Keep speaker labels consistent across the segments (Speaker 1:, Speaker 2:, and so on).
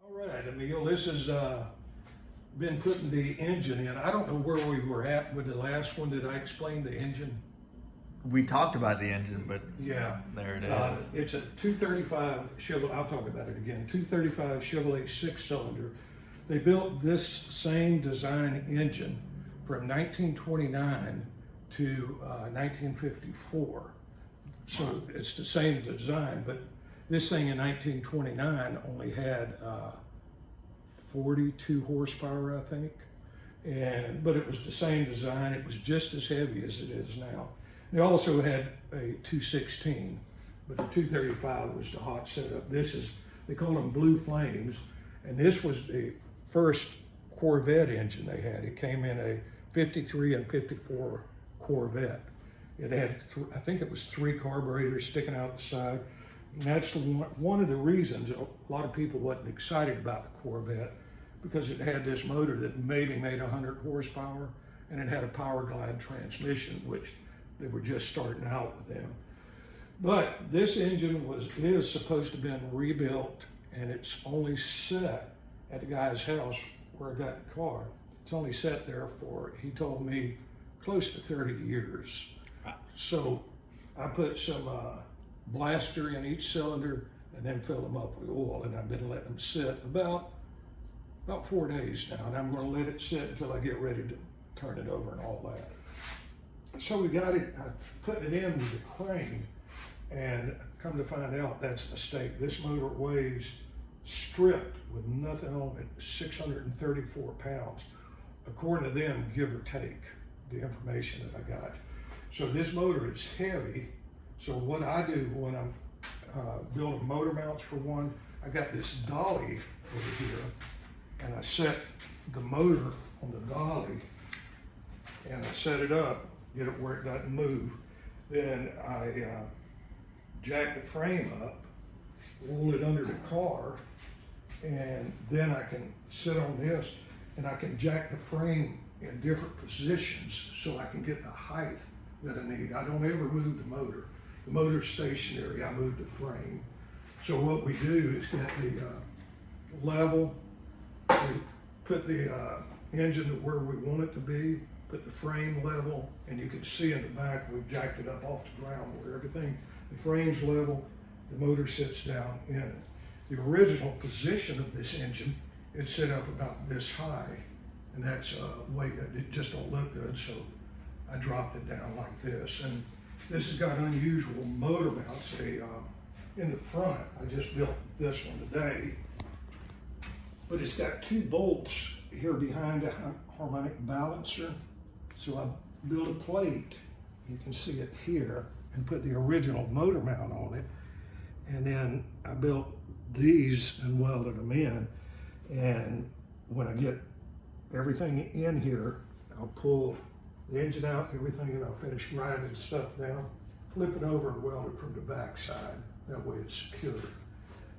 Speaker 1: All right, Emil, this has been putting the engine in. I don't know where we were at with the last one. Did I explain the engine?
Speaker 2: We talked about the engine, but
Speaker 1: Yeah.
Speaker 2: there it is.
Speaker 1: It's a 235 Chevrolet, I'll talk about it again, 235 Chevrolet six-cylinder. They built this same design engine from 1929 to 1954. So it's the same design, but this thing in 1929 only had 42 horsepower, I think. But it was the same design. It was just as heavy as it is now. They also had a 216, but the 235 was the hot setup. They call them Blue Flames, and this was the first Corvette engine they had. It came in a 53 and 54 Corvette. It had, I think it was 3 carburetors sticking out the side. And that's one of the reasons a lot of people wasn't excited about the Corvette, because it had this motor that maybe made 100 horsepower, and it had a power glide transmission, which they were just starting out with them. But this engine is supposed to have been rebuilt, and it's only set at the guy's house where I got the car. It's only set there for, he told me, close to 30 years. So I put some blaster in each cylinder and then fill them up with oil, and I've been letting them sit about 4 days now, and I'm going to let it sit until I get ready to turn it over and all that. So we got it, I put it in with the crane, and come to find out that's a mistake. This motor weighs, stripped with nothing on it, 634 pounds, according to them, give or take, the information that I got. So this motor is heavy. So what I do when I'm building motor mounts for one, I got this dolly over here, and I set the motor on the dolly, and I set it up, get it where it doesn't move. Then I jack the frame up, roll it under the car, and then I can sit on this, and I can jack the frame in different positions so I can get the height that I need. I don't ever move the motor. The motor's stationary, I move the frame. So what we do is get the level, we put the engine to where we want it to be, put the frame level, and you can see in the back, we've jacked it up off the ground where everything, the frame's level, the motor sits down in it. The original position of this engine, it's set up about this high, and that's weight that it just don't look good, so I dropped it down like this. And this has got unusual motor mounts. In the front, I just built this one today, but it's got 2 bolts here behind the harmonic balancer. So I built a plate, you can see it here, and put the original motor mount on it. And then I built these and welded them in. And when I get everything in here, I'll pull the engine out, everything, and I'll finish grinding stuff down, flip it over and weld it from the back side. That way it's secure.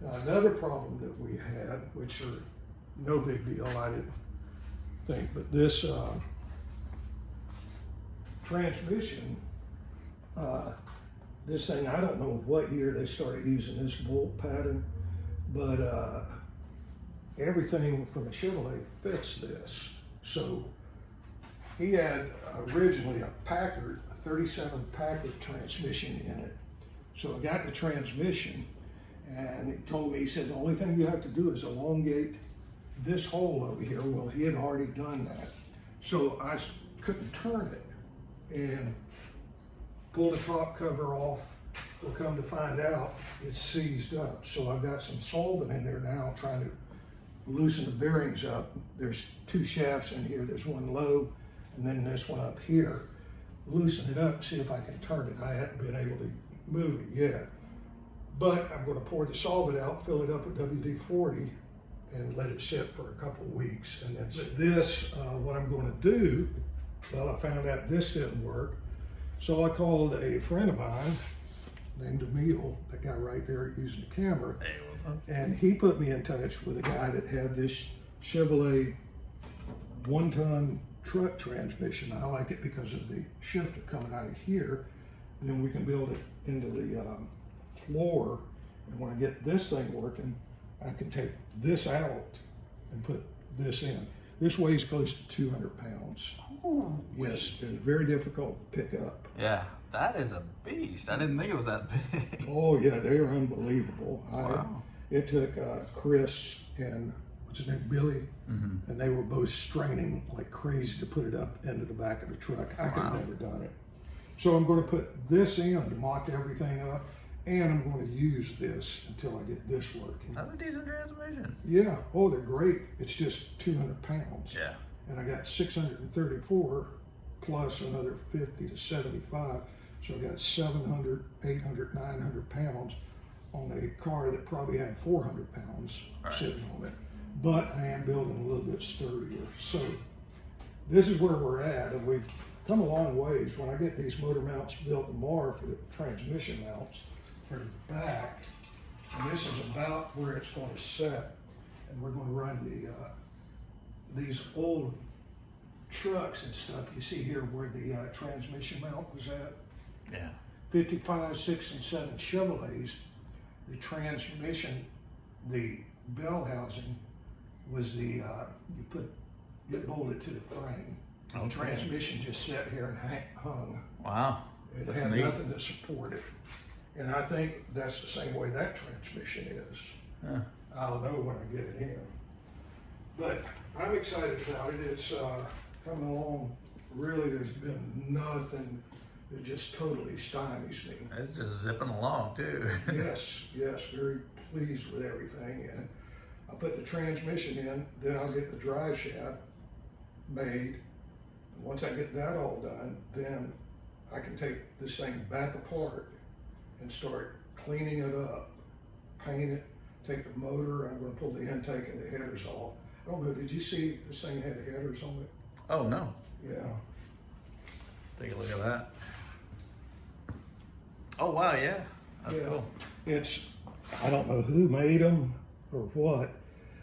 Speaker 1: Now another problem that we had, which are no big deal, I didn't think, but this transmission, this thing, I don't know what year they started using this bolt pattern, but everything from a Chevrolet fits this. So he had originally a Packard, a 37 Packard transmission in it. So I got the transmission, and he told me, he said, the only thing you have to do is elongate this hole over here. Well, he had already done that. So I couldn't turn it and pull the top cover off. Well, come to find out, it's seized up. So I've got some solvent in there now trying to loosen the bearings up. There's 2 shafts in here. There's one low, and then this one up here. Loosen it up, see if I can turn it. I haven't been able to move it yet. But I'm going to pour the solvent out, fill it up with WD-40, and let it sit for a couple of weeks. And then this, what I'm going to do, well, I found out this didn't work. So I called a friend of mine named Emil, that guy right there using the camera.
Speaker 2: Hey, what's up?
Speaker 1: And he put me in touch with a guy that had this Chevrolet 1-ton truck transmission. I like it because of the shifter coming out of here. And then we can build it into the floor. And when I get this thing working, I can take this out and put this in. This weighs close to 200 pounds.
Speaker 2: Ooh,
Speaker 1: Yes, it's very difficult to pick up.
Speaker 2: yeah, that is a beast. I didn't think it was that big.
Speaker 1: Oh yeah, they are unbelievable.
Speaker 2: Wow.
Speaker 1: It took Chris and what's his name, Billy, and they were both straining like crazy to put it up into the back of the truck. I could have never done it. So I'm going to put this in to mock everything up, and I'm going to use this until I get this working.
Speaker 2: That's a decent transmission.
Speaker 1: Yeah, oh, they're great. It's just 200 pounds.
Speaker 2: Yeah.
Speaker 1: And I got 634 plus another 50 to 75. So I got 700, 800, 900 pounds on a car that probably had 400 pounds sitting on it. But I am building a little bit sturdier. So this is where we're at, and we've come a long ways. When I get these motor mounts built tomorrow for the transmission mounts for the back, and this is about where it's going to set, and we're going to run these old trucks and stuff. You see here where the transmission mount was at.
Speaker 2: Yeah.
Speaker 1: 55, 6, and 7 Chevrolets, the transmission, the bell housing was the, it bolted to the frame. The transmission just sat here and hung.
Speaker 2: Wow.
Speaker 1: It
Speaker 2: That's
Speaker 1: had
Speaker 2: neat.
Speaker 1: nothing to support it. And I think that's the same way that transmission is.
Speaker 2: Huh.
Speaker 1: I'll know when I get it in. But I'm excited about it. It's coming along. Really, there's been nothing that just totally stymies me.
Speaker 2: It's just zipping along too.
Speaker 1: Yes, very pleased with everything. And I'll put the transmission in, then I'll get the drive shaft made. And once I get that all done, then I can take this thing back apart and start cleaning it up, paint it, take the motor. I'm going to pull the intake and the headers off. I don't know, did you see this thing had headers on it?
Speaker 2: Oh no.
Speaker 1: Yeah.
Speaker 2: Take a look at that. Oh wow, yeah. That's
Speaker 1: Yeah.
Speaker 2: cool.
Speaker 1: It's, I don't know who made them or what,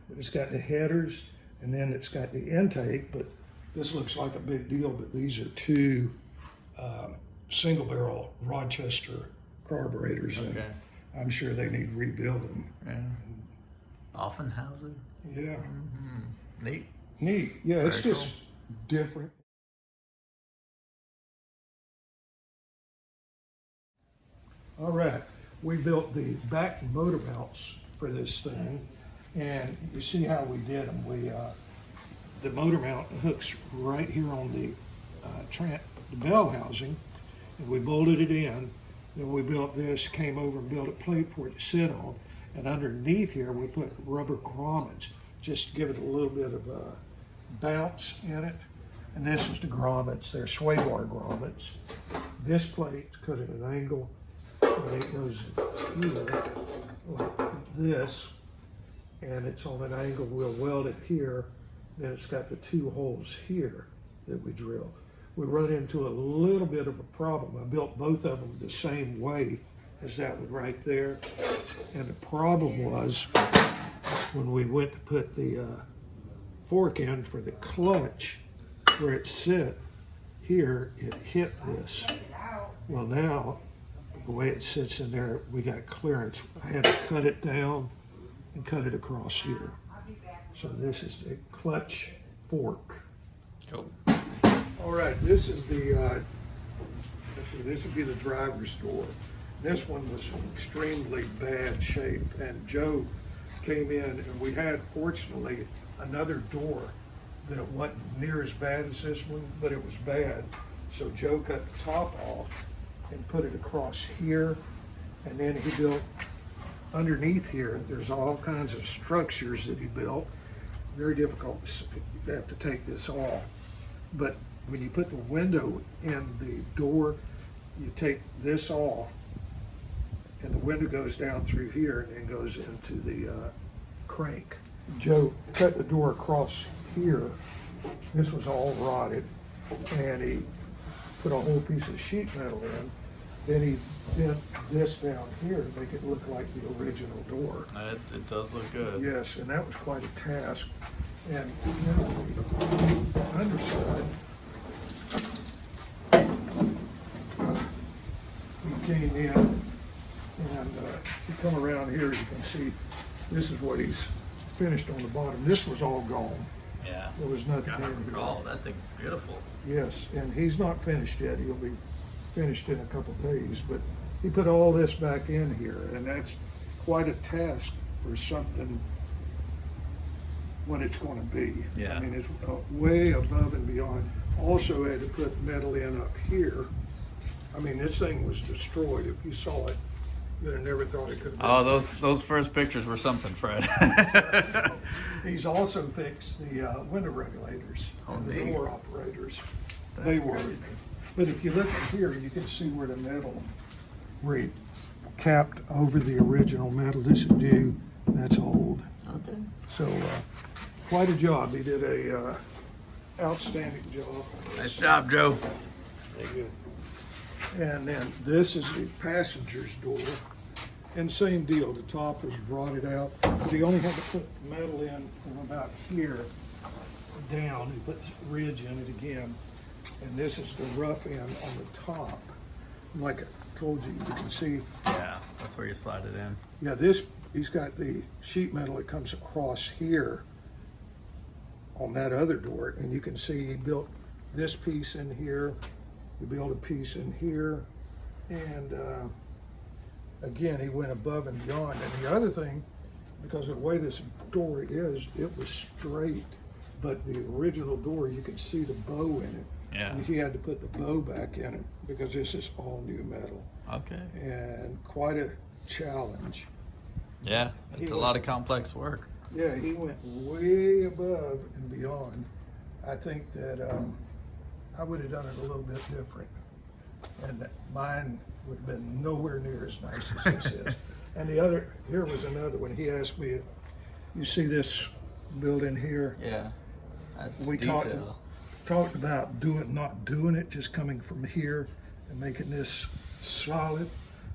Speaker 1: but it's got the headers and then it's got the intake, but this looks like a big deal, but these are two single barrel Rochester carburetors. And
Speaker 2: Okay.
Speaker 1: I'm sure they need rebuilding.
Speaker 2: Yeah. Often housing.
Speaker 1: Yeah,
Speaker 2: Neat.
Speaker 1: neat. Yeah, it's
Speaker 2: Very
Speaker 1: just different. All right, we built the back motor mounts for this thing, and you see how we did them. The motor mount hooks right here on the bell housing, and we bolted it in. Then we built this, came over and built a plate for it to sit on, and underneath here we put rubber grommets, just to give it a little bit of a bounce in it. And this is the grommets, they're sway bar grommets. This plate's cut at an angle, and it goes here like this, and it's on an angle. We'll weld it here, then it's got the two holes here that we drill. We run into a little bit of a problem. I built both of them the same way as that one right there, and the problem was when we went to put the fork in for the clutch, where it sit here, it hit this. Well, now the way it sits in there, we got clearance. I had to cut it down and cut it across here. So this is the clutch fork.
Speaker 2: Cool.
Speaker 1: All right, this is the, this would be the driver's door. This one was in extremely bad shape, and Joe came in, and we had, fortunately, another door that wasn't near as bad as this one, but it was bad. So Joe cut the top off and put it across here, and then he built underneath here. There's all kinds of structures that he built. Very difficult to have to take this off. But when you put the window in the door, you take this off, and the window goes down through here and then goes into the crank. Joe cut the door across here. This was all rotted, and he put a whole piece of sheet metal in. Then he bent this down here to make it look like the original door.
Speaker 2: It does look good.
Speaker 1: Yes, and that was quite a task. And the underside, he came in, and if you come around here, you can see This is what he's finished on the bottom. This was all gone.
Speaker 2: Yeah.
Speaker 1: There was nothing
Speaker 2: God,
Speaker 1: in here.
Speaker 2: oh, that thing's beautiful.
Speaker 1: Yes, and he's not finished yet. He'll be finished in a couple days, but he put all this back in here, and that's quite a task for something what it's going to be.
Speaker 2: Yeah.
Speaker 1: I mean, it's way above and beyond. Also had to put metal in up here. I mean, this thing was destroyed. If you saw it, you'd have never thought it could have been.
Speaker 2: Oh, those first pictures were something, Fred.
Speaker 1: He's also fixed the window regulators and the
Speaker 2: neat.
Speaker 1: door operators.
Speaker 2: That's
Speaker 1: They work.
Speaker 2: crazy.
Speaker 1: But if you look at here, you can see where the metal, where he capped over the original metal. This is new, that's old.
Speaker 2: Okay.
Speaker 1: So quite a job. He did a outstanding job.
Speaker 2: Nice job, Joe.
Speaker 1: Very good. And then this is the passenger's door. And same deal, the top was rotted out, but he only had to put metal in from about here down. He put this ridge in it again. And this is the rough end on the top. Like I told you, you can see,
Speaker 2: Yeah, that's where you slide it in.
Speaker 1: yeah, this, he's got the sheet metal that comes across here on that other door. And you can see he built this piece in here. He built a piece in here. And again, he went above and beyond. And the other thing, because of the way this door is, it was straight. But the original door, you can see the bow in it.
Speaker 2: Yeah.
Speaker 1: And he had to put the bow back in it because this is all new metal.
Speaker 2: Okay.
Speaker 1: And quite a challenge.
Speaker 2: Yeah, it's a lot of complex work.
Speaker 1: Yeah, he went way above and beyond. I think that I would have done it a little bit different. And that mine would have been nowhere near as nice as this is. And the other, here was another one. He asked me, you see this building here?
Speaker 2: Yeah. That's
Speaker 1: We
Speaker 2: detail.
Speaker 1: talked about not doing it, just coming from here and making this solid.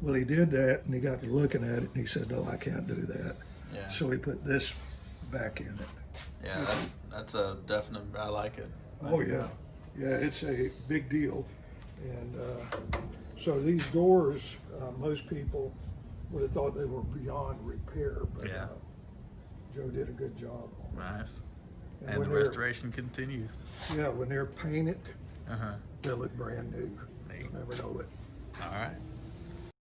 Speaker 1: Well, he did that, and he got to looking at it, and he said, "No, I can't do that."
Speaker 2: Yeah.
Speaker 1: So he put this back in it.
Speaker 2: Yeah, that's a definite. I like it.
Speaker 1: Oh yeah, yeah, it's a big deal. And so these doors, most people would have thought they were beyond repair, but
Speaker 2: Yeah.
Speaker 1: Joe did a good job.
Speaker 2: Nice.
Speaker 1: And
Speaker 2: And
Speaker 1: when
Speaker 2: the
Speaker 1: they're-
Speaker 2: restoration continues.
Speaker 1: Yeah, when they're painted,
Speaker 2: Uh huh.
Speaker 1: they look brand new.
Speaker 2: Neat.
Speaker 1: You'll never know it.
Speaker 2: All right.